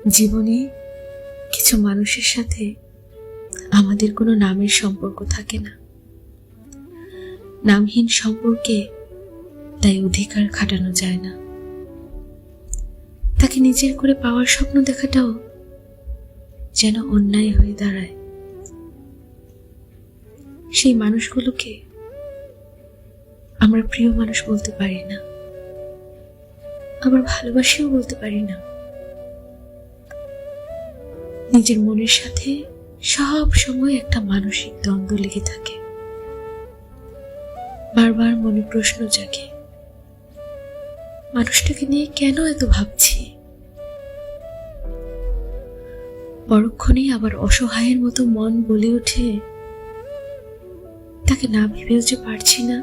জীবনে কিছু মানুষের সাথে আমাদের কোনো নামের সম্পর্ক থাকে না। নামহীন সম্পর্কে তাই অধিকার খাটানো যায় না। তাকে নিজের করে পাওয়ার স্বপ্ন দেখাটাও যেন অন্যায় হয়ে দাঁড়ায়। সেই মানুষগুলোকে আমরা প্রিয় মানুষ বলতে পারি না, আবার ভালোবাসিও বলতে পারি না। নিজের মনের সাথে সব সময় একটা মানসিক দ্বন্দ্ব লেগে থাকে। বারবার মনে প্রশ্ন জাগে, মানুষটাকে নিয়ে কেন এত ভাবছি? পরক্ষণেই আবার অসহায়ের মতো মন বলে ওঠে, তাকে না ভেবেও যে পারছি না।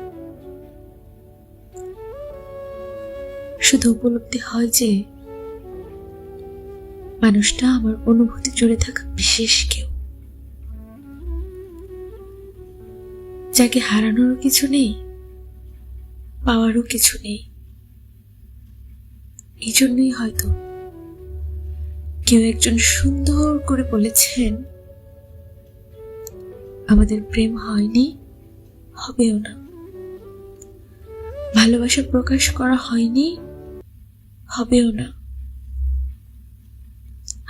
শুধু উপলব্ধি হয় যে মানুষটা আমার অনুভূতি জুড়ে থাকা বিশেষ কেউ, যাকে হারানোরও কিছু নেই, পাওয়ারও কিছু নেই। এই জন্যই হয়তো কেউ একজন সুন্দর করে বলেছেন, আমাদের প্রেম হয়নি, হবেও না। ভালোবাসা প্রকাশ করা হয়নি, হবেও না।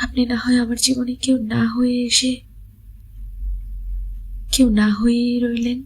আপনি না হয় আমার জীবনে কেউ না হয়ে এসে কেউ না হয়ে রইলেন।